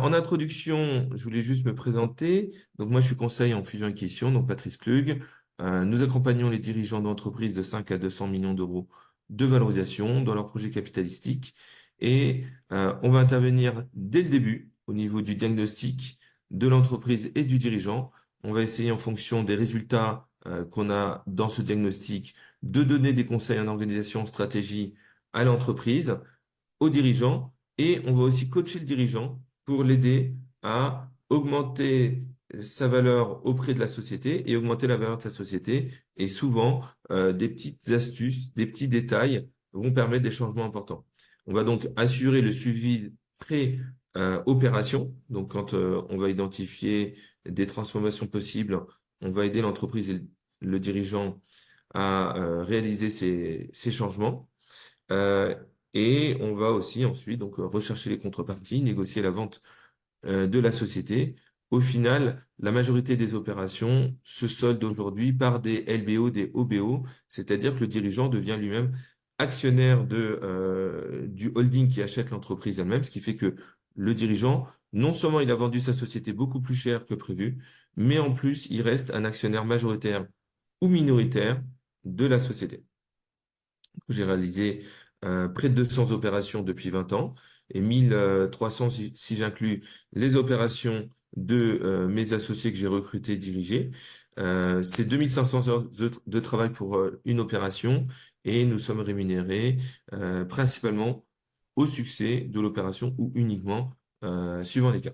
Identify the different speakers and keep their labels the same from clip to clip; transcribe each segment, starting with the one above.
Speaker 1: En introduction, je voulais juste me présenter. Donc, moi, je suis conseiller en fusion acquisition, donc Patrice Klug. Nous accompagnons les dirigeants d'entreprises de 5 à 200 millions d'euros de valorisation dans leurs projets capitalistiques. Et on va intervenir dès le début au niveau du diagnostic de l'entreprise et du dirigeant. On va essayer, en fonction des résultats qu'on a dans ce diagnostic, de donner des conseils en organisation, en stratégie à l'entreprise, au dirigeant, et on va aussi coacher le dirigeant pour l'aider à augmenter sa valeur auprès de la société et augmenter la valeur de sa société. Et souvent, des petites astuces, des petits détails vont permettre des changements importants. On va donc assurer le suivi pré-opération. Donc, quand on va identifier des transformations possibles, on va aider l'entreprise et le dirigeant à réaliser ces changements. Euh, et on va aussi ensuite donc rechercher les contreparties, négocier la vente de la société. Au final, la majorité des opérations se soldent aujourd'hui par des LBO, des OBO, c'est-à-dire que le dirigeant devient lui-même actionnaire du holding qui achète l'entreprise elle-même, ce qui fait que le dirigeant, non seulement il a vendu sa société beaucoup plus cher que prévu, mais en plus il reste un actionnaire majoritaire ou minoritaire de la société. J'ai réalisé près de 200 opérations depuis 20 ans et 1300 si j'inclus les opérations de mes associés que j'ai recrutés et dirigés. C'est 2500 heures de travail pour une opération et nous sommes rémunérés principalement au succès de l'opération ou uniquement suivant les cas.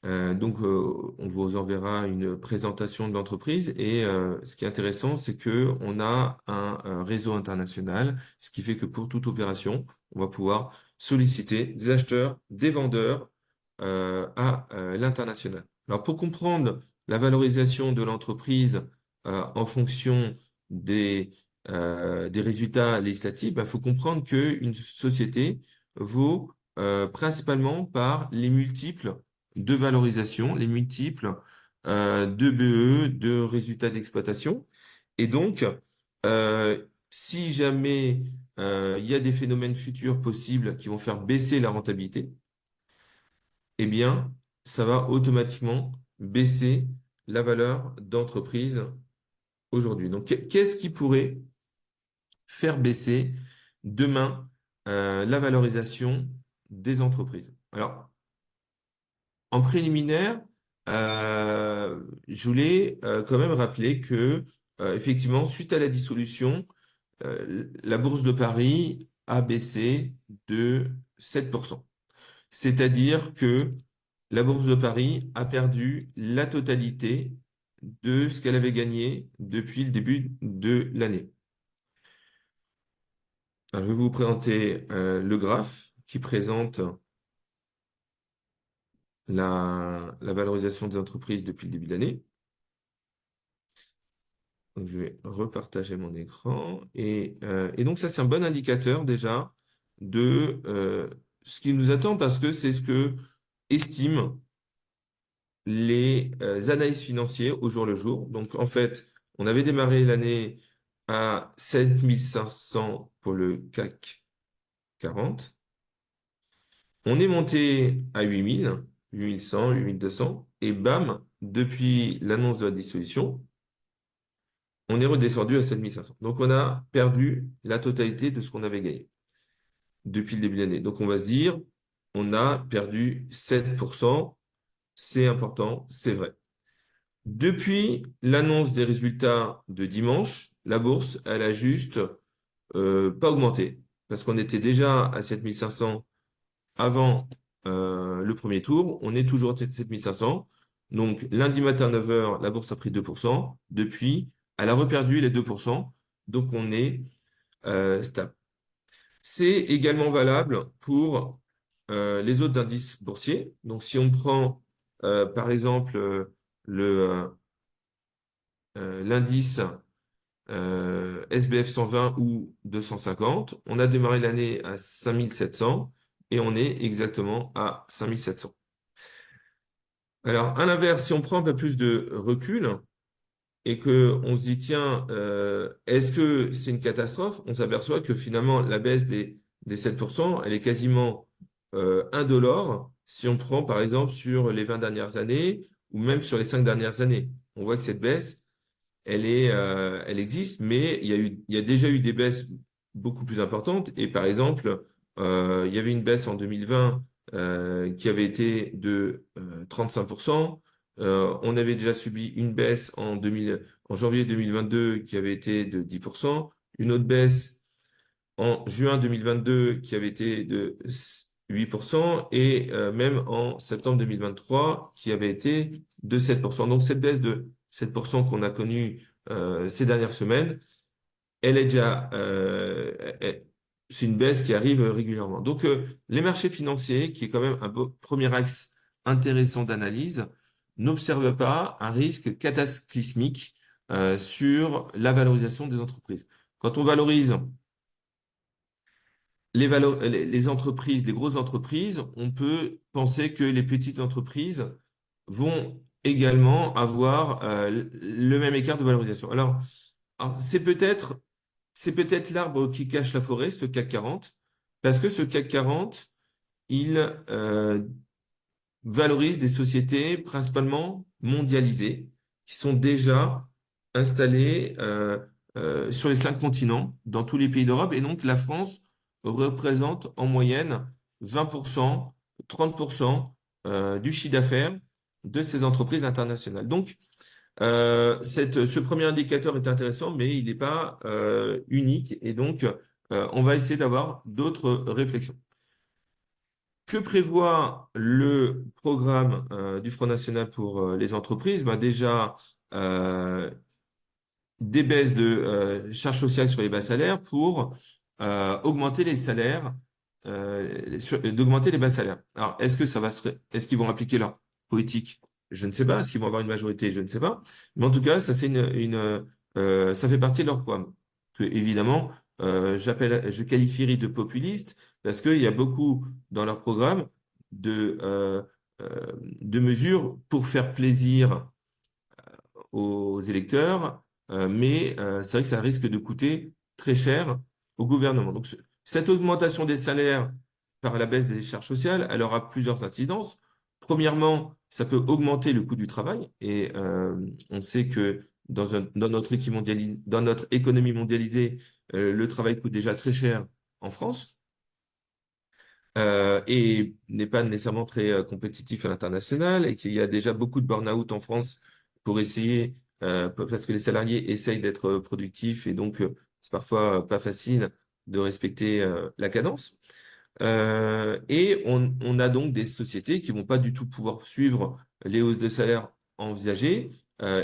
Speaker 1: On vous enverra une présentation de l'entreprise et ce qui est intéressant, c'est que on a un réseau international, ce qui fait que pour toute opération, on va pouvoir solliciter des acheteurs, des vendeurs à l'international. Alors, pour comprendre la valorisation de l'entreprise en fonction des résultats législatifs, il faut comprendre qu'une société vaut principalement par les multiples de valorisation, les multiples de BE, de résultats d'exploitation. Et donc, si jamais il y a des phénomènes futurs possibles qui vont faire baisser la rentabilité, eh bien, ça va automatiquement baisser la valeur d'entreprise aujourd'hui. Donc, qu'est-ce qui pourrait faire baisser demain la valorisation des entreprises? Alors, en préliminaire, je voulais quand même rappeler que, effectivement, suite à la dissolution, la Bourse de Paris a baissé de 7%. C'est-à-dire que la Bourse de Paris a perdu la totalité de ce qu'elle avait gagné depuis le début de l'année. Alors, je vais vous présenter le graphe qui présente la valorisation des entreprises depuis le début de l'année. Donc, je vais repartager mon écran. Et donc, ça, c'est un bon indicateur déjà de ce qui nous attend parce que c'est ce que estiment les analystes financiers au jour le jour. Donc, en fait, on avait démarré l'année à 7500 pour le CAC 40. On est monté à 8000, 8100, 8200. Et bam, depuis l'annonce de la dissolution, on est redescendu à 7500. Donc, on a perdu la totalité de ce qu'on avait gagné depuis le début de l'année. Donc, on va se dire, on a perdu 7%. C'est important, c'est vrai. Depuis l'annonce des résultats de dimanche, la bourse, elle a juste pas augmenté parce qu'on était déjà à 7500 avant le premier tour. On est toujours à 7500. Donc, lundi matin, 9 heures, la bourse a pris 2%. Depuis, elle a reperdu les 2%. Donc, on est stable. C'est également valable pour les autres indices boursiers. Donc, si on prend, par exemple, l'indice SBF 120 ou 250, on a démarré l'année à 5700 et on est exactement à 5700. Alors, à l'inverse, si on prend un peu plus de recul et que on se dit, tiens, est-ce que c'est une catastrophe? On s'aperçoit que finalement, la baisse des 7%, elle est quasiment indolore si on prend par exemple sur les 20 dernières années ou même sur les 5 dernières années. On voit que cette baisse, elle existe, mais il y a déjà eu des baisses beaucoup plus importantes. Et par exemple, il y avait une baisse en 2020 qui avait été de 35%. On avait déjà subi une baisse en janvier 2022 qui avait été de 10%. Une autre baisse en juin 2022 qui avait été de 8% et même en septembre 2023 qui avait été de 7%. Donc cette baisse de 7% qu'on a connue ces dernières semaines, elle est déjà, c'est une baisse qui arrive régulièrement. Donc les marchés financiers, qui est quand même un premier axe intéressant d'analyse, n'observent pas un risque cataclysmique sur la valorisation des entreprises. Quand on valorise les entreprises, les grosses entreprises, on peut penser que les petites entreprises vont également avoir le même écart de valorisation. Alors, c'est peut-être l'arbre qui cache la forêt, ce CAC 40, parce que ce CAC 40, il valorise des sociétés principalement mondialisées qui sont déjà installées sur les 5 continents, dans tous les pays d'Europe. Et donc, la France représente en moyenne 20%, 30% du chiffre d'affaires de ces entreprises internationales. Donc, ce premier indicateur est intéressant, mais il n'est pas unique. Et donc, on va essayer d'avoir d'autres réflexions. Que prévoit le programme du Front National pour les entreprises? Ben déjà, euh, des baisses de charges sociales sur les bas salaires pour augmenter les salaires, d'augmenter les bas salaires. Alors, est-ce qu'ils vont appliquer leur politique? Je ne sais pas. Est-ce qu'ils vont avoir une majorité? Je ne sais pas. Mais en tout cas, ça, ça fait partie de leur programme. Que, évidemment, je qualifierais de populiste parce qu'il y a beaucoup dans leur programme de, euh, de mesures pour faire plaisir aux électeurs, mais c'est vrai que ça risque de coûter très cher au gouvernement. Donc, cette augmentation des salaires par la baisse des charges sociales, elle aura plusieurs incidences. Premièrement, ça peut augmenter le coût du travail, et on sait que dans notre économie mondialisée, le travail coûte déjà très cher en France et n'est pas nécessairement très compétitif à l'international et qu'il y a déjà beaucoup de burn-out en France pour essayer, parce que les salariés essayent d'être productifs et donc c'est parfois pas facile de respecter la cadence. Et on a donc des sociétés qui vont pas du tout pouvoir suivre les hausses de salaire envisagées.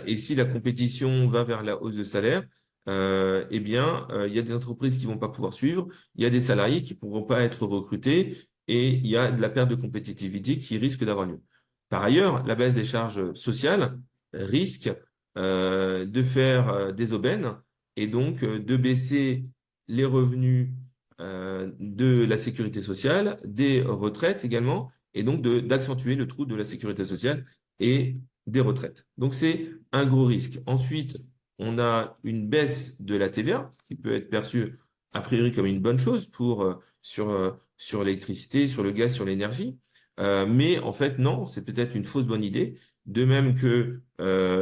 Speaker 1: Et si la compétition va vers la hausse de salaire, eh bien, il y a des entreprises qui vont pas pouvoir suivre, il y a des salariés qui pourront pas être recrutés et il y a de la perte de compétitivité qui risque d'avoir lieu. Par ailleurs, la baisse des charges sociales risque de faire des aubaines et donc de baisser les revenus de la sécurité sociale, des retraites également, et donc d'accentuer le trou de la sécurité sociale et des retraites. Donc c'est un gros risque. Ensuite, on a une baisse de la TVA qui peut être perçue a priori comme une bonne chose sur l'électricité, sur le gaz, sur l'énergie. Mais en fait, non, c'est peut-être une fausse bonne idée. De même que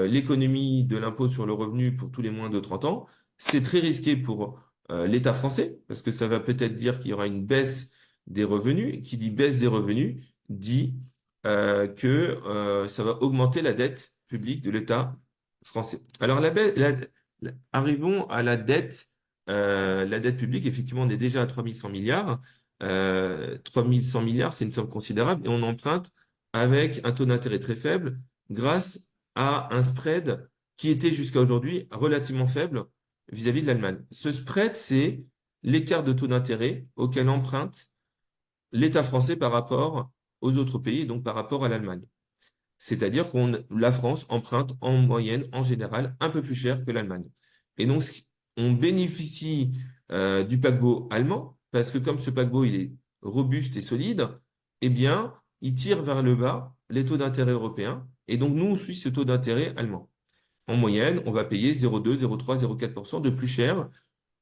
Speaker 1: l'économie de l'impôt sur le revenu pour tous les moins de 30 ans, c'est très risqué pour l'État français, parce que ça va peut-être dire qu'il y aura une baisse des revenus. Et qui dit baisse des revenus dit que ça va augmenter la dette publique de l'État français. Alors, arrivons à la dette publique. Effectivement, on est déjà à 3100 milliards. 3100 milliards, c'est une somme considérable et on emprunte avec un taux d'intérêt très faible grâce à un spread qui était jusqu'à aujourd'hui relativement faible vis-à-vis de l'Allemagne. Ce spread, c'est l'écart de taux d'intérêt auquel emprunte l'État français par rapport aux autres pays, donc par rapport à l'Allemagne. C'est-à-dire la France emprunte en moyenne, en général, un peu plus cher que l'Allemagne. Et donc, on bénéficie du paquebot allemand, parce que comme ce paquebot, il est robuste et solide, eh bien, il tire vers le bas les taux d'intérêt européens. Et donc, nous, on suit ce taux d'intérêt allemand. En moyenne, on va payer 0,2, 0,3, 0,4% de plus cher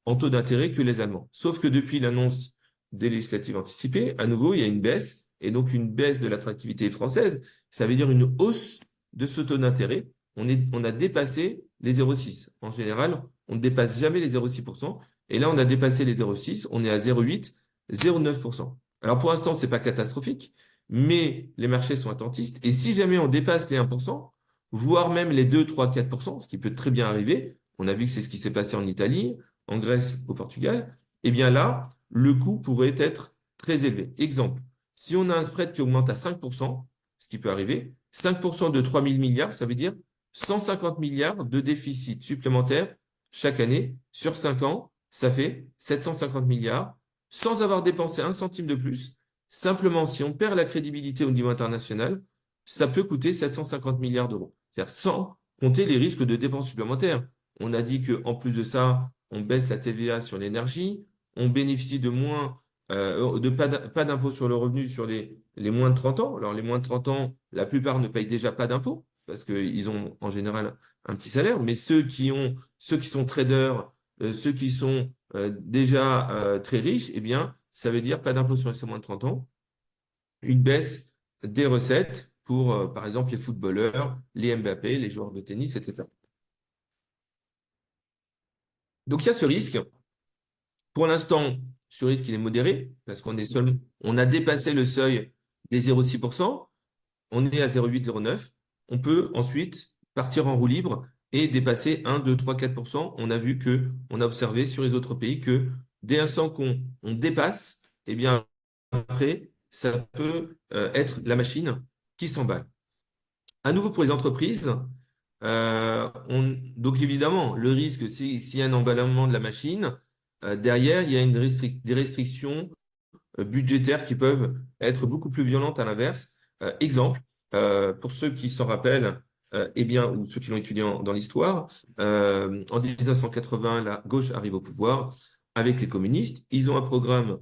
Speaker 1: en taux d'intérêt que les Allemands. Sauf que depuis l'annonce des législatives anticipées, à nouveau, il y a une baisse, et donc une baisse de l'attractivité française. Ça veut dire une hausse de ce taux d'intérêt. On a dépassé les 0,6. En général, on ne dépasse jamais les 0,6%. Et là, on a dépassé les 0,6, on est à 0,8, 0,9%. Alors pour l'instant, c'est pas catastrophique, mais les marchés sont attentistes. Et si jamais on dépasse les 1%, voire même les 2, 3, 4%, ce qui peut très bien arriver, on a vu que c'est ce qui s'est passé en Italie, en Grèce, au Portugal, eh bien là, le coût pourrait être très élevé. Exemple, si on a un spread qui augmente à 5%, ce qui peut arriver, 5% de 3 000 milliards, ça veut dire 150 milliards de déficit supplémentaire chaque année. Sur 5 ans, ça fait 750 milliards, sans avoir dépensé un centime de plus. Simplement, si on perd la crédibilité au niveau international, ça peut coûter 750 milliards d'euros. C'est-à-dire sans compter les risques de dépenses supplémentaires. On a dit qu'en plus de ça, on baisse la TVA sur l'énergie, on bénéficie de moins, pas d'impôt sur le revenu sur les moins de 30 ans. Alors, les moins de 30 ans, la plupart ne payent déjà pas d'impôt parce qu'ils ont en général un petit salaire, mais ceux qui sont traders, ceux qui sont déjà très riches, eh bien, ça veut dire pas d'impôt sur ces moins de 30 ans, une baisse des recettes pour, par exemple, les footballeurs, les Mbappé, les joueurs de tennis, etc. Donc, il y a ce risque. Pour l'instant, ce risque, il est modéré parce on a dépassé le seuil des 0,6%. On est à 0,8, 0,9. On peut ensuite partir en roue libre et dépasser 1, 2, 3, 4%. On a observé sur les autres pays que dès l'instant qu'on dépasse, eh bien, après, ça peut être la machine qui s'emballe. À nouveau pour les entreprises, donc évidemment, le risque, s'il y a un emballement de la machine, derrière, il y a des restrictions budgétaires qui peuvent être beaucoup plus violentes à l'inverse. Exemple, pour ceux qui s'en rappellent, eh bien, ou ceux qui l'ont étudié dans l'histoire, en 1980, la gauche arrive au pouvoir avec les communistes. Ils ont un programme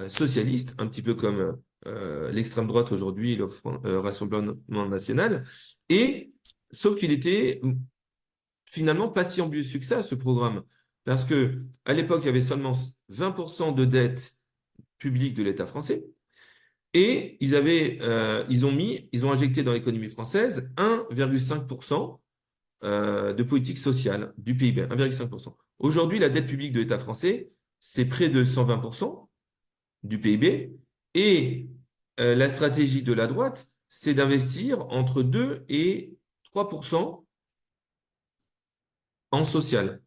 Speaker 1: socialiste, un petit peu comme l'extrême droite aujourd'hui, le Rassemblement national, et sauf qu'il était finalement pas si ambitieux que ça, ce programme, parce que à l'époque, il y avait seulement 20% de dette publique de l'État français. Et ils ont injecté dans l'économie française 1,5% de politique sociale du PIB, 1,5%. Aujourd'hui, la dette publique de l'État français, c'est près de 120% du PIB. Et la stratégie de la droite, c'est d'investir entre 2 et 3% en social.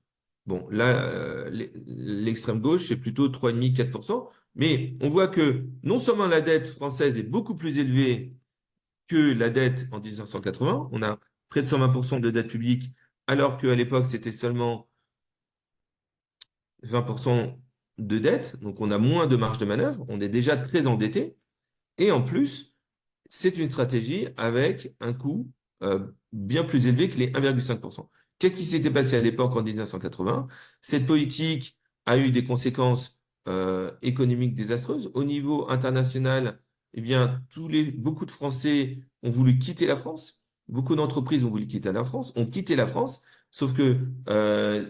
Speaker 1: Bon, là, l'extrême gauche, c'est plutôt 3,5, 4%. Mais on voit que non seulement la dette française est beaucoup plus élevée que la dette en 1980, on a près de 120% de dette publique, alors qu'à l'époque, c'était seulement 20% de dette. Donc, on a moins de marge de manœuvre. On est déjà très endetté. Et en plus, c'est une stratégie avec un coût bien plus élevé que les 1,5%. Qu'est-ce qui s'était passé à l'époque en 1980? Cette politique a eu des conséquences économiques désastreuses. Au niveau international, eh bien, beaucoup de Français ont voulu quitter la France. Beaucoup d'entreprises ont voulu quitter la France, ont quitté la France, sauf que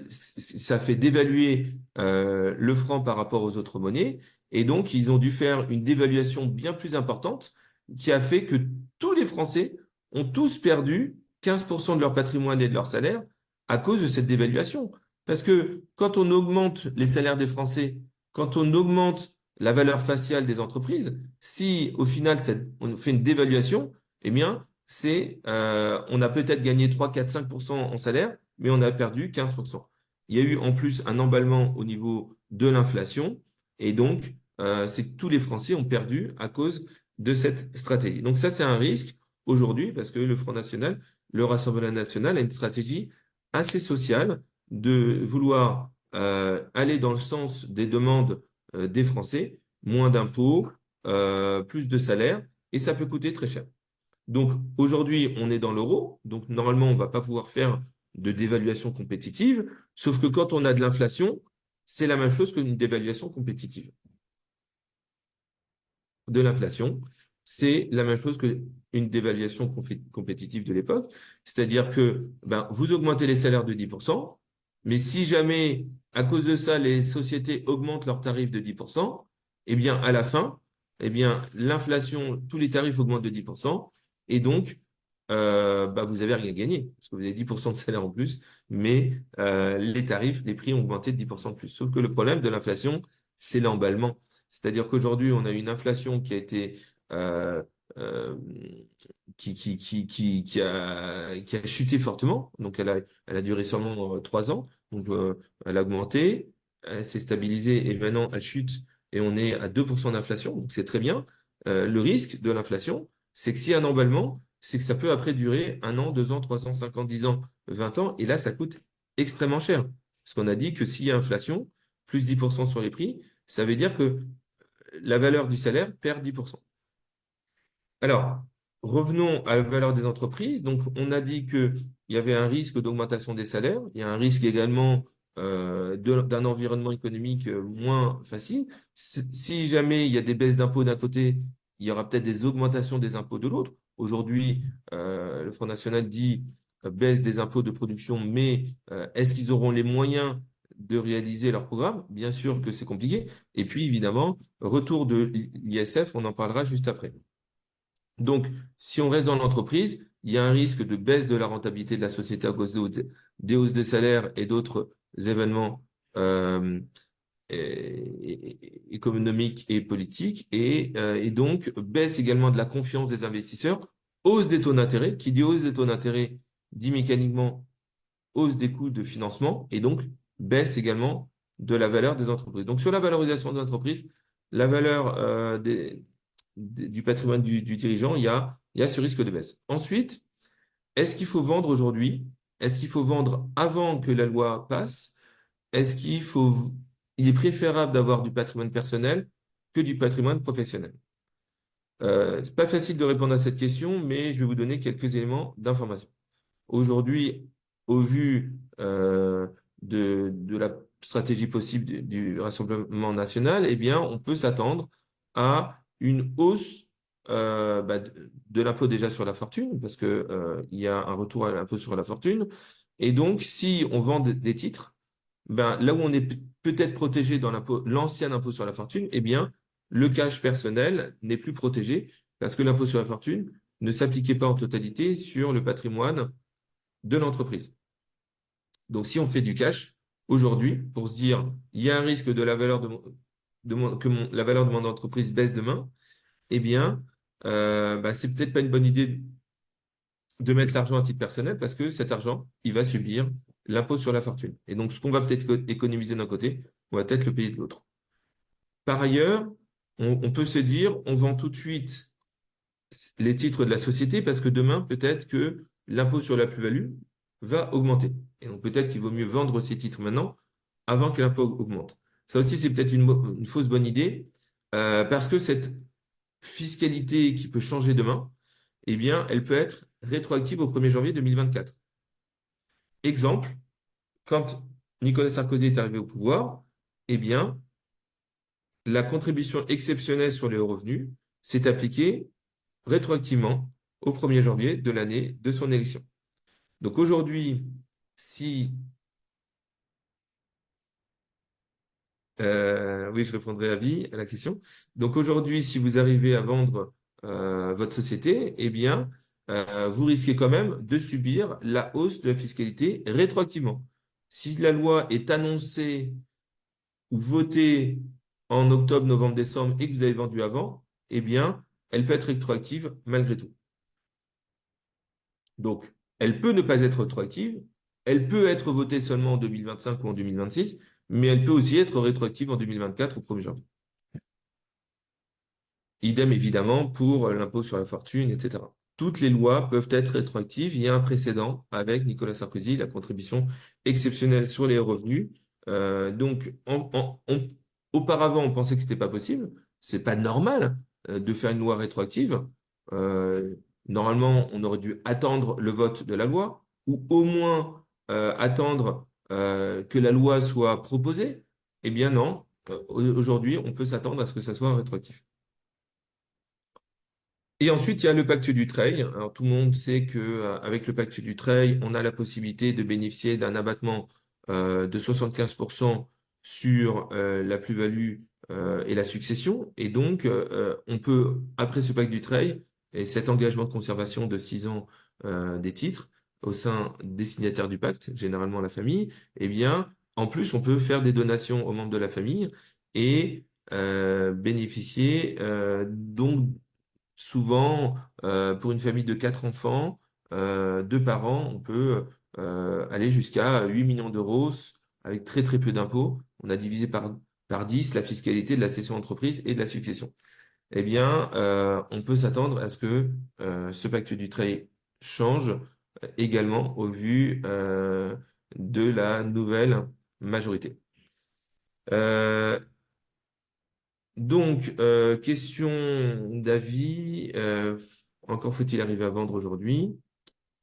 Speaker 1: ça fait dévaluer le franc par rapport aux autres monnaies. Et donc, ils ont dû faire une dévaluation bien plus importante qui a fait que tous les Français ont tous perdu 15% de leur patrimoine et de leur salaire à cause de cette dévaluation. Parce que quand on augmente les salaires des Français, quand on augmente la valeur faciale des entreprises, si au final on fait une dévaluation, eh bien, on a peut-être gagné 3, 4, 5% en salaire, mais on a perdu 15%. Il y a eu en plus un emballement au niveau de l'inflation, et donc c'est que tous les Français ont perdu à cause de cette stratégie. Donc ça, c'est un risque aujourd'hui parce que le Front National, le Rassemblement national a une stratégie assez sociale de vouloir aller dans le sens des demandes des Français, moins d'impôts, plus de salaires, et ça peut coûter très cher. Donc aujourd'hui, on est dans l'euro, donc normalement, on ne va pas pouvoir faire de dévaluation compétitive, sauf que quand on a de l'inflation, c'est la même chose qu'une dévaluation compétitive de l'inflation, c'est la même chose qu'une dévaluation compétitive de l'époque. C'est-à-dire que ben, vous augmentez les salaires de 10%, mais si jamais, à cause de ça, les sociétés augmentent leurs tarifs de 10%, eh bien, à la fin, eh bien, l'inflation, tous les tarifs augmentent de 10%, et donc, bah, vous avez rien gagné, parce que vous avez 10% de salaire en plus, mais les tarifs, les prix ont augmenté de 10% de plus. Sauf que le problème de l'inflation, c'est l'emballement. C'est-à-dire qu'aujourd'hui, on a une inflation qui a été euh, euh, qui a chuté fortement. Donc, elle a duré seulement 3 ans. Donc, elle a augmenté, elle s'est stabilisée et maintenant elle chute et on est à 2% d'inflation. Donc, c'est très bien. Le risque de l'inflation, c'est que s'il y a un emballement, c'est que ça peut après durer 1 an, 2 ans, 3 ans, 5 ans, 10 ans, 20 ans. Et là, ça coûte extrêmement cher. Parce qu'on a dit que s'il y a inflation, plus 10% sur les prix, ça veut dire que la valeur du salaire perd 10%. Alors, revenons à la valeur des entreprises. Donc, on a dit qu'il y avait un risque d'augmentation des salaires. Il y a un risque également d'un environnement économique moins facile. Si jamais il y a des baisses d'impôts d'un côté, il y aura peut-être des augmentations des impôts de l'autre. Aujourd'hui, le Front National dit baisse des impôts de production, mais est-ce qu'ils auront les moyens de réaliser leur programme? Bien sûr que c'est compliqué. Et puis, évidemment, retour de l'ISF, on en parlera juste après. Donc, si on reste dans l'entreprise, il y a un risque de baisse de la rentabilité de la société à cause des hausses des salaires et d'autres événements euh, économiques et politiques, et donc baisse également de la confiance des investisseurs, hausse des taux d'intérêt. Qui dit hausse des taux d'intérêt dit mécaniquement hausse des coûts de financement, et donc baisse également de la valeur des entreprises. Donc, sur la valorisation des entreprises, la valeur du patrimoine du dirigeant, il y a ce risque de baisse. Ensuite, est-ce qu'il faut vendre aujourd'hui? Est-ce qu'il faut vendre avant que la loi passe? Est-ce il est préférable d'avoir du patrimoine personnel que du patrimoine professionnel? C'est pas facile de répondre à cette question, mais je vais vous donner quelques éléments d'information. Aujourd'hui, au vu de la stratégie possible du Rassemblement national, eh bien, on peut s'attendre à une hausse bah, de l'impôt déjà sur la fortune, parce que il y a un retour à l'impôt sur la fortune. Et donc, si on vend des titres, ben, là où on est peut-être protégé dans l'ancien impôt sur la fortune, eh bien, le cash personnel n'est plus protégé, parce que l'impôt sur la fortune ne s'appliquait pas en totalité sur le patrimoine de l'entreprise. Donc, si on fait du cash aujourd'hui pour se dire, il y a un risque de la valeur la valeur de mon entreprise baisse demain, eh bien, bah, c'est peut-être pas une bonne idée de mettre l'argent à titre personnel parce que cet argent, il va subir l'impôt sur la fortune. Et donc, ce qu'on va peut-être économiser d'un côté, on va peut-être le payer de l'autre. Par ailleurs, on peut se dire, on vend tout de suite les titres de la société parce que demain, peut-être que l'impôt sur la plus-value va augmenter. Et donc peut-être qu'il vaut mieux vendre ces titres maintenant avant que l'impôt augmente. Ça aussi, c'est peut-être une fausse bonne idée parce que cette fiscalité qui peut changer demain, eh bien, elle peut être rétroactive au 1er janvier 2024. Exemple, quand Nicolas Sarkozy est arrivé au pouvoir, eh bien, la contribution exceptionnelle sur les hauts revenus s'est appliquée rétroactivement au 1er janvier de l'année de son élection. Donc aujourd'hui, si... oui, je répondrai à vie à la question. Donc aujourd'hui, si vous arrivez à vendre votre société, eh bien, vous risquez quand même de subir la hausse de la fiscalité rétroactivement. Si la loi est annoncée ou votée en octobre, novembre, décembre et que vous avez vendu avant, eh bien, elle peut être rétroactive malgré tout. Donc, elle peut ne pas être rétroactive, elle peut être votée seulement en 2025 ou en 2026, mais elle peut aussi être rétroactive en 2024 au 1er janvier. Idem évidemment pour l'impôt sur la fortune, etc. Toutes les lois peuvent être rétroactives. Il y a un précédent avec Nicolas Sarkozy, la contribution exceptionnelle sur les revenus. Donc, auparavant, on pensait que c'était pas possible. C'est pas normal de faire une loi rétroactive. Euh, Normalement, on aurait dû attendre le vote de la loi, ou au moins attendre que la loi soit proposée. Eh bien non. Aujourd'hui, on peut s'attendre à ce que ça soit rétroactif. Et ensuite, il y a le pacte du trail. Alors, tout le monde sait que avec le pacte du trail, on a la possibilité de bénéficier d'un abattement de 75% sur la plus-value et la succession. Et donc, on peut, après ce pacte Dutreil et cet engagement de conservation de 6 ans des titres au sein des signataires du pacte, généralement la famille, eh bien, en plus, on peut faire des donations aux membres de la famille et bénéficier donc souvent pour une famille de 4 enfants, 2 parents, on peut aller jusqu'à 8 millions d'euros avec très très peu d'impôts. On a divisé par 10 la fiscalité de la cession d'entreprise et de la succession. Eh bien, on peut s'attendre à ce que ce pacte du trade change également au vu de la nouvelle majorité. Euh, question d'avis. Encore faut-il arriver à vendre aujourd'hui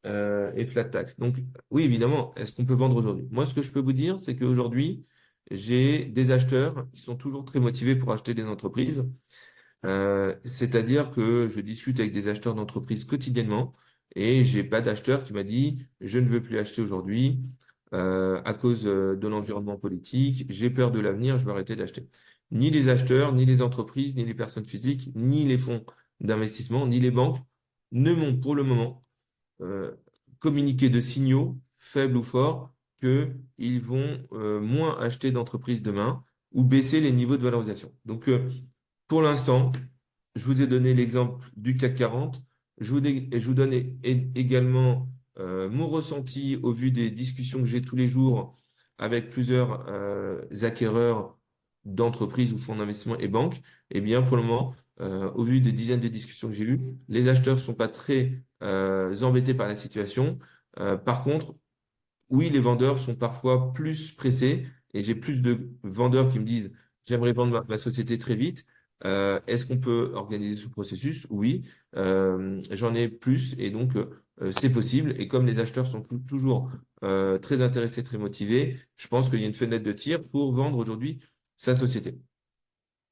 Speaker 1: et flat tax. Donc, oui, évidemment, est-ce qu'on peut vendre aujourd'hui? Moi, ce que je peux vous dire, c'est qu'aujourd'hui, j'ai des acheteurs qui sont toujours très motivés pour acheter des entreprises. C'est-à-dire que je discute avec des acheteurs d'entreprises quotidiennement et j'ai pas d'acheteur qui m'a dit je ne veux plus acheter aujourd'hui à cause de l'environnement politique, j'ai peur de l'avenir, je vais arrêter d'acheter. Ni les acheteurs, ni les entreprises, ni les personnes physiques, ni les fonds d'investissement, ni les banques ne m'ont pour le moment euh, communiqué de signaux, faibles ou forts, qu'ils vont moins acheter d'entreprises demain ou baisser les niveaux de valorisation. Donc, pour l'instant, je vous ai donné l'exemple du CAC 40. Je vous donne également mon ressenti au vu des discussions que j'ai tous les jours avec plusieurs acquéreurs d'entreprises ou fonds d'investissement et banques. Eh bien, pour le moment, au vu des dizaines de discussions que j'ai eues, les acheteurs ne sont pas très embêtés par la situation. Par contre, oui, les vendeurs sont parfois plus pressés et j'ai plus de vendeurs qui me disent, j'aimerais vendre ma société très vite. Est-ce qu'on peut organiser ce processus? Oui. J'en ai plus et donc c'est possible. Et comme les acheteurs sont toujours très intéressés, très motivés, je pense qu'il y a une fenêtre de tir pour vendre aujourd'hui sa société.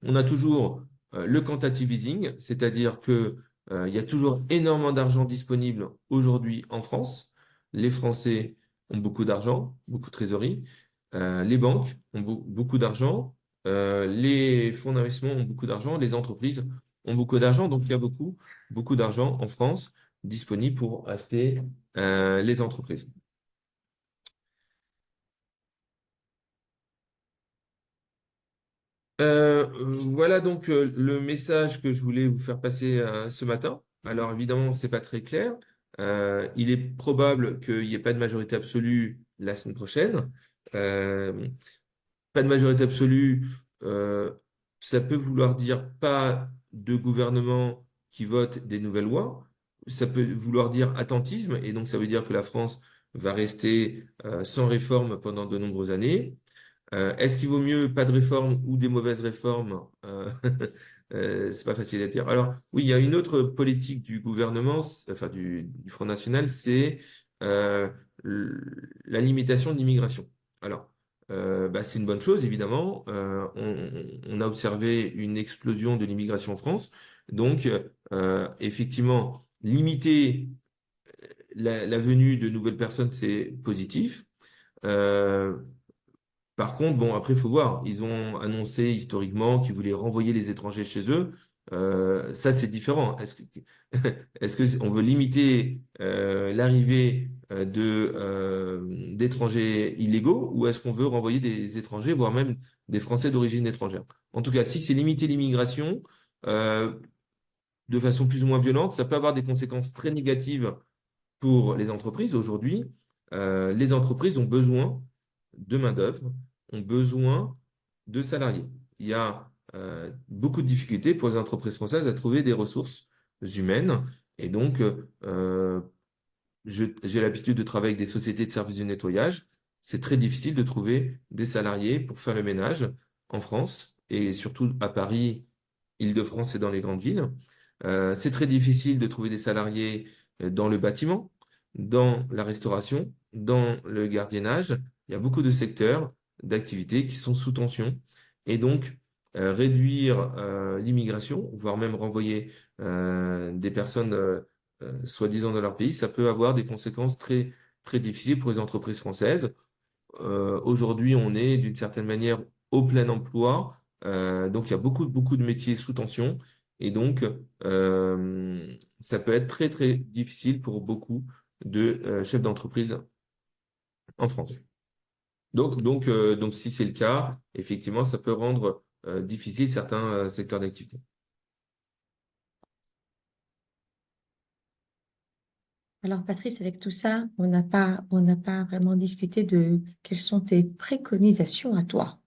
Speaker 1: On a toujours le quantitative easing, c'est-à-dire que il y a toujours énormément d'argent disponible aujourd'hui en France. Les Français ont beaucoup d'argent, beaucoup de trésorerie. Les banques ont beaucoup d'argent. Les fonds d'investissement ont beaucoup d'argent. Les entreprises ont beaucoup d'argent. Donc, il y a beaucoup d'argent en France disponible pour acheter les entreprises. Euh, voilà donc le message que je voulais vous faire passer ce matin. Alors évidemment, c'est pas très clair. Il est probable qu'il n'y ait pas de majorité absolue la semaine prochaine. Euh, Pas de majorité absolue, euh, ça peut vouloir dire pas de gouvernement qui vote des nouvelles lois. Ça peut vouloir dire attentisme, et donc ça veut dire que la France va rester sans réforme pendant de nombreuses années. Est-ce qu'il vaut mieux pas de réforme ou des mauvaises réformes? C'est pas facile à dire. Alors, oui, il y a une autre politique du gouvernement, enfin du Front National, c'est euh, la limitation de l'immigration. Alors, bah, c'est une bonne chose, évidemment. On a observé une explosion de l'immigration en France. Donc, effectivement, limiter la venue de nouvelles personnes, c'est positif. Euh, Par contre, bon, après, il faut voir. Ils ont annoncé historiquement qu'ils voulaient renvoyer les étrangers chez eux. Ça, c'est différent. Est-ce que on veut limiter l'arrivée d'étrangers illégaux ou est-ce qu'on veut renvoyer des étrangers, voire même des Français d'origine étrangère? En tout cas, si c'est limiter l'immigration euh, de façon plus ou moins violente, ça peut avoir des conséquences très négatives pour les entreprises. Aujourd'hui, les entreprises ont besoin de main-d'œuvre, ont besoin de salariés. Il y a beaucoup de difficultés pour les entreprises françaises à trouver des ressources humaines. Et donc, j'ai l'habitude de travailler avec des sociétés de services de nettoyage. C'est très difficile de trouver des salariés pour faire le ménage en France et surtout à Paris, Île-de-France et dans les grandes villes. C'est très difficile de trouver des salariés dans le bâtiment, dans la restauration, dans le gardiennage. Il y a beaucoup de secteurs d'activité qui sont sous tension. Et donc, réduire l'immigration, voire même renvoyer des personnes soi-disant dans leur pays, ça peut avoir des conséquences très, très difficiles pour les entreprises françaises. Aujourd'hui, on est d'une certaine manière au plein emploi Donc, il y a beaucoup de métiers sous tension. Et donc, ça peut être très difficile pour beaucoup de chefs d'entreprise en France. Donc, si c'est le cas, effectivement, ça peut rendre difficile certains secteurs d'activité.
Speaker 2: Alors, Patrice, avec tout ça, on n'a pas vraiment discuté de quelles sont tes préconisations à toi.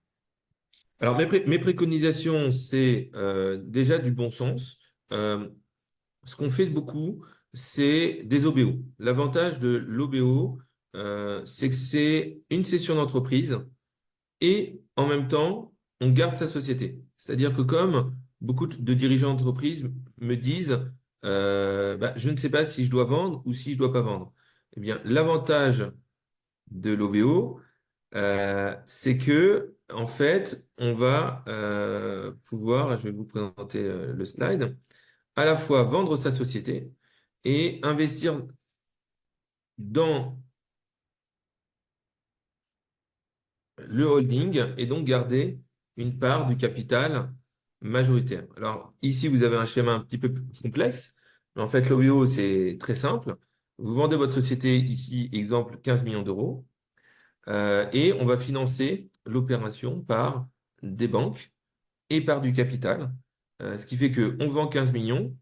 Speaker 1: Alors, mes préconisations, c'est déjà du bon sens. Euh, Ce qu'on fait beaucoup, c'est des OBO. L'avantage de l'OBO, c'est que c'est une session d'entreprise et en même temps, on garde sa société. C'est-à-dire que comme beaucoup de dirigeants d'entreprise me disent, bah, je ne sais pas si je dois vendre ou si je dois pas vendre. Eh bien, l'avantage de l'OBO, c'est que, en fait, on va pouvoir, je vais vous présenter le slide, à la fois vendre sa société et investir dans le holding et donc garder une part du capital majoritaire. Alors ici, vous avez un schéma un petit peu plus complexe, mais en fait, l'OBO, c'est très simple. Vous vendez votre société, ici, exemple, 15 millions d'euros, et on va financer l'opération par des banques et par du capital, ce qui fait que on vend 15 millions,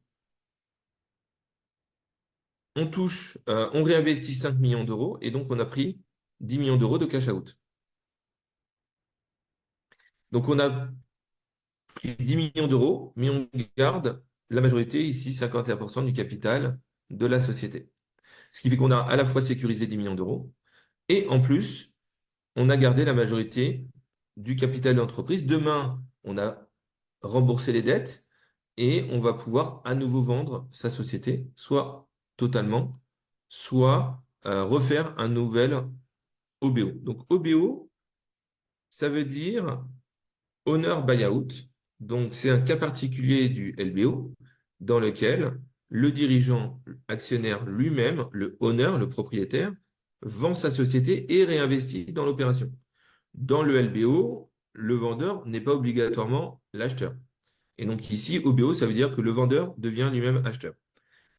Speaker 1: on réinvestit 5 millions d'euros, et donc on a pris 10 millions d'euros de cash out. Donc on a pris 10 millions d'euros, mais on garde la majorité, ici 51% du capital de la société. Ce qui fait qu'on a à la fois sécurisé 10 millions d'euros, et en plus, on a gardé la majorité du capital de l'entreprise. Demain, on a remboursé les dettes, et on va pouvoir à nouveau vendre sa société, soit totalement, soit refaire un nouvel OBO. Donc OBO, ça veut dire Owner Buyout. Donc c'est un cas particulier du LBO dans lequel le dirigeant actionnaire lui-même, le owner, le propriétaire, vend sa société et réinvestit dans l'opération. Dans le LBO, le vendeur n'est pas obligatoirement l'acheteur. Et donc ici, OBO, ça veut dire que le vendeur devient lui-même acheteur.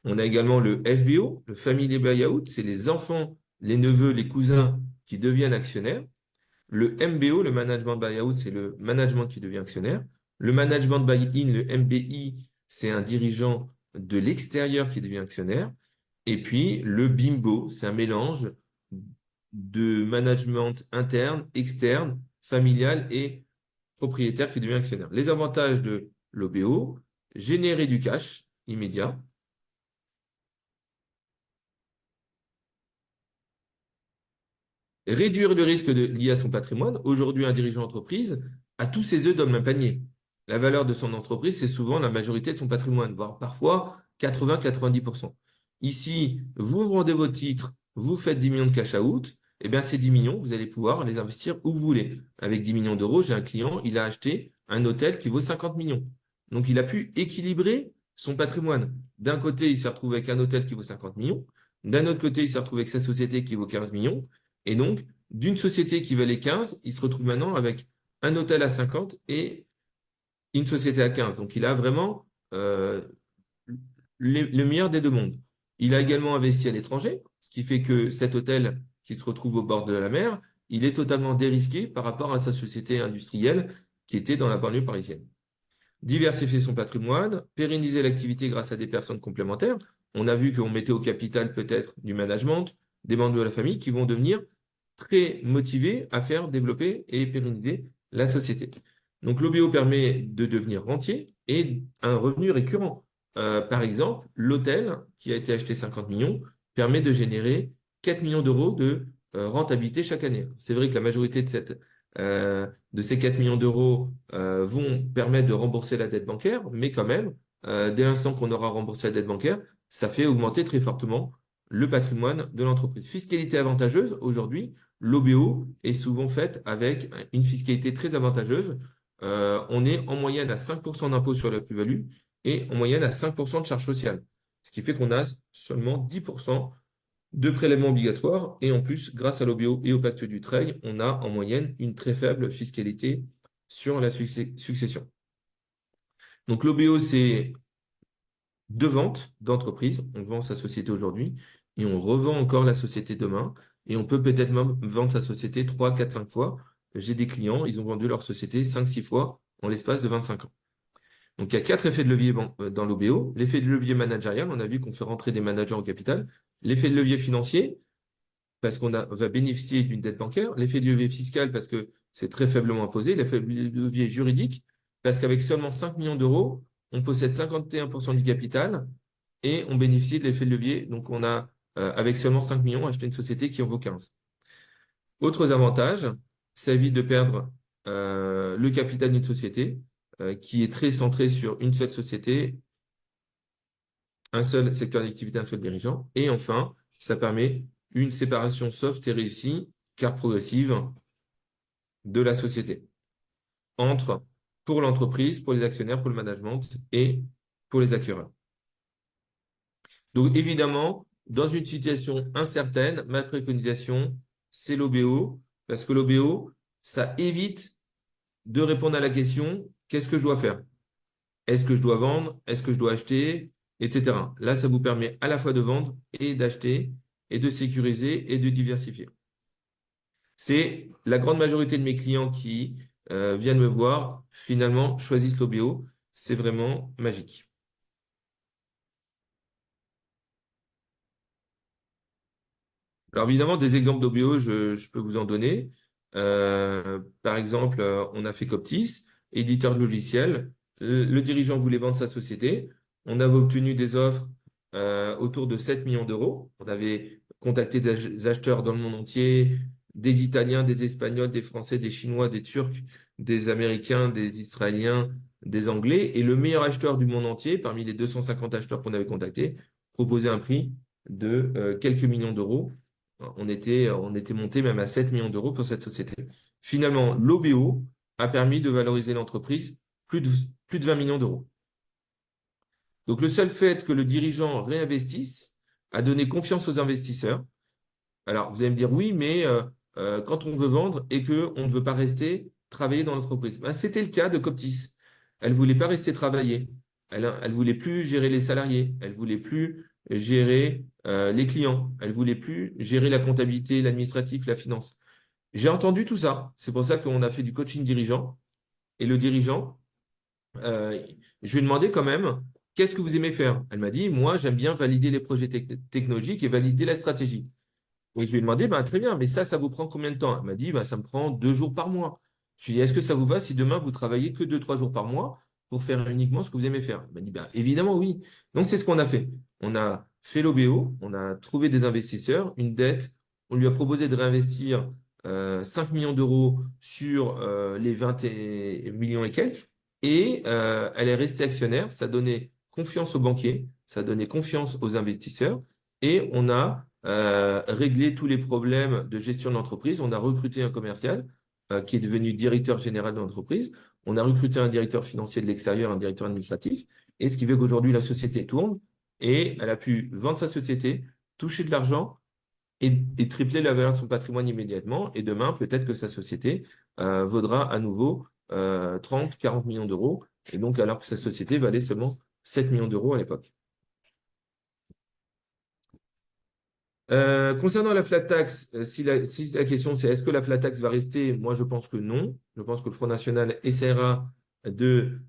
Speaker 1: On a également le FBO, le Family Buyout, c'est les enfants, les neveux, les cousins qui deviennent actionnaires. Le MBO, le Management Buyout, c'est le management qui devient actionnaire. Le Management Buy-in, le MBI, c'est un dirigeant de l'extérieur qui devient actionnaire. Et puis le BIMBO, c'est un mélange de management interne, externe, familial et propriétaire qui devient actionnaire. Les avantages de l'OBO, générer du cash immédiat, réduire le risque lié à son patrimoine. Aujourd'hui, un dirigeant d'entreprise a tous ses œufs dans le même panier. La valeur de son entreprise, c'est souvent la majorité de son patrimoine, voire parfois 80-90%. Ici, vous vendez vos titres, vous faites 10 millions de cash out, et bien ces 10 millions, vous allez pouvoir les investir où vous voulez. Avec 10 millions d'euros, j'ai un client, il a acheté un hôtel qui vaut 50 millions. Donc, il a pu équilibrer son patrimoine. D'un côté, il s'est retrouvé avec un hôtel qui vaut 50 millions. D'un autre côté, il s'est retrouvé avec sa société qui vaut 15 millions. Et donc, d'une société qui valait 15, il se retrouve maintenant avec un hôtel à 50 et une société à 15. Donc, il a vraiment le meilleur des deux mondes. Il a également investi à l'étranger, ce qui fait que cet hôtel qui se retrouve au bord de la mer, il est totalement dérisqué par rapport à sa société industrielle qui était dans la banlieue parisienne. Diversifier son patrimoine, pérenniser l'activité grâce à des personnes complémentaires. On a vu qu'on mettait au capital peut-être du management, des membres de la famille qui vont devenir très motivés à faire développer et pérenniser la société. Donc l'OBO permet de devenir rentier et un revenu récurrent. Par exemple, l'hôtel qui a été acheté 50 millions permet de générer 4 millions d'euros de rentabilité chaque année. C'est vrai que la majorité de ces 4 millions d'euros vont permettre de rembourser la dette bancaire, mais quand même, dès l'instant qu'on aura remboursé la dette bancaire, ça fait augmenter très fortement le patrimoine de l'entreprise. Fiscalité avantageuse, aujourd'hui, l'OBO est souvent faite avec une fiscalité très avantageuse. On est en moyenne à 5% d'impôt sur la plus-value et en moyenne à 5% de charges sociales. Ce qui fait qu'on a seulement 10% de prélèvements obligatoires. Et en plus, grâce à l'OBO et au pacte du Treuil, on a en moyenne une très faible fiscalité sur la succession. Donc l'OBO, c'est deux ventes d'entreprise. On vend sa société aujourd'hui et on revend encore la société demain. Et on peut peut-être même vendre sa société 3, 4, 5 fois. J'ai des clients, ils ont vendu leur société 5, 6 fois en l'espace de 25 ans. Donc il y a quatre effets de levier dans l'OBO. L'effet de levier managérial, on a vu qu'on fait rentrer des managers au capital. L'effet de levier financier, parce on va bénéficier d'une dette bancaire. L'effet de levier fiscal, parce que c'est très faiblement imposé. L'effet de levier juridique, parce qu'avec seulement 5 millions d'euros, on possède 51% du capital et on bénéficie de l'effet de levier. Donc, on a, avec seulement 5 millions, acheté une société qui en vaut 15. Autres avantages, ça évite de perdre le capital d'une société qui est très centrée sur une seule société, un seul secteur d'activité, un seul dirigeant. Et enfin, ça permet une séparation soft et réussie, car progressive, de la société entre pour l'entreprise, pour les actionnaires, pour le management et pour les acquéreurs. Donc évidemment, dans une situation incertaine, ma préconisation, c'est l'OBO, parce que l'OBO, ça évite de répondre à la question, qu'est-ce que je dois faire? Est-ce que je dois vendre? Est-ce que je dois acheter? Etc. Là, ça vous permet à la fois de vendre et d'acheter et de sécuriser et de diversifier. C'est la grande majorité de mes clients qui viennent me voir, finalement, choisissent l'OBO. C'est vraiment magique. Alors évidemment, des exemples d'OBO, je peux vous en donner. Par exemple, on a fait Coptis, éditeur de logiciels. Le dirigeant voulait vendre sa société. On avait obtenu des offres autour de 7 millions d'euros. On avait contacté des acheteurs dans le monde entier, des Italiens, des Espagnols, des Français, des Chinois, des Turcs, des Américains, des Israéliens, des Anglais. Et le meilleur acheteur du monde entier, parmi les 250 acheteurs qu'on avait contactés, proposait un prix de quelques millions d'euros. On était monté même à 7 millions d'euros pour cette société. Finalement, l'OBO a permis de valoriser l'entreprise plus de 20 millions d'euros. Donc, le seul fait que le dirigeant réinvestisse a donné confiance aux investisseurs. Alors, vous allez me dire oui, mais quand on veut vendre et qu'on ne veut pas rester travailler dans l'entreprise. Ben, c'était le cas de Coptis. Elle ne voulait pas rester travailler. Elle ne voulait plus gérer les salariés. Elle ne voulait plus gérer les clients. Elle ne voulait plus gérer la comptabilité, l'administratif, la finance. J'ai entendu tout ça. C'est pour ça qu'on a fait du coaching dirigeant. Et le dirigeant, euh, je lui ai demandé quand même, qu'est-ce que vous aimez faire? Elle m'a dit, moi, j'aime bien valider les projets technologiques et valider la stratégie. Et je lui ai demandé, bah, très bien, mais ça vous prend combien de temps? Elle m'a dit, bah, ça me prend 2 jours par mois. Je lui ai dit, est-ce que ça vous va si demain vous travaillez que 2, 3 jours par mois pour faire uniquement ce que vous aimez faire? Elle m'a dit, bah, évidemment, oui. Donc, c'est ce qu'on a fait. On a fait l'OBO, on a trouvé des investisseurs, une dette, on lui a proposé de réinvestir 5 millions d'euros sur les millions et quelques, et elle est restée actionnaire. Ça donnait confiance aux banquiers, ça donnait confiance aux investisseurs, et on a régler tous les problèmes de gestion d'entreprise. On a recruté un commercial qui est devenu directeur général de l'entreprise. On a recruté un directeur financier de l'extérieur, un directeur administratif. Et ce qui fait qu'aujourd'hui, la société tourne et elle a pu vendre sa société, toucher de l'argent et tripler la valeur de son patrimoine immédiatement. Et demain, peut-être que sa société vaudra à nouveau 30, 40 millions d'euros. Et donc, alors que sa société valait seulement 7 millions d'euros à l'époque. Concernant la flat tax, si la question c'est est-ce que la flat tax va rester, moi je pense que non. Je pense que le Front National essaiera de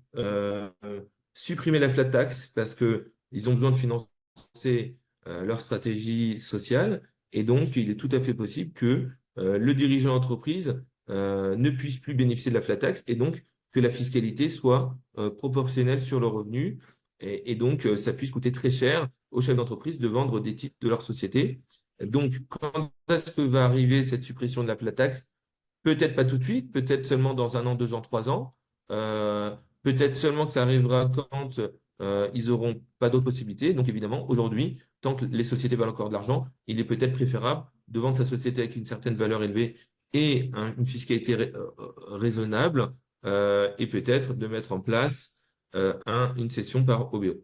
Speaker 1: supprimer la flat tax parce que ils ont besoin de financer leur stratégie sociale et donc il est tout à fait possible que le dirigeant d'entreprise ne puisse plus bénéficier de la flat tax et donc que la fiscalité soit proportionnelle sur le revenu et donc ça puisse coûter très cher aux chefs d'entreprise de vendre des titres de leur société. Donc, quand est-ce que va arriver cette suppression de la flat tax? Peut-être pas tout de suite, peut-être seulement dans 1 an, 2 ans, 3 ans. Peut-être seulement que ça arrivera quand ils auront pas d'autres possibilités. Donc, évidemment, aujourd'hui, tant que les sociétés valent encore de l'argent, il est peut-être préférable de vendre sa société avec une certaine valeur élevée et une fiscalité raisonnable et peut-être de mettre en place une cession par OBO.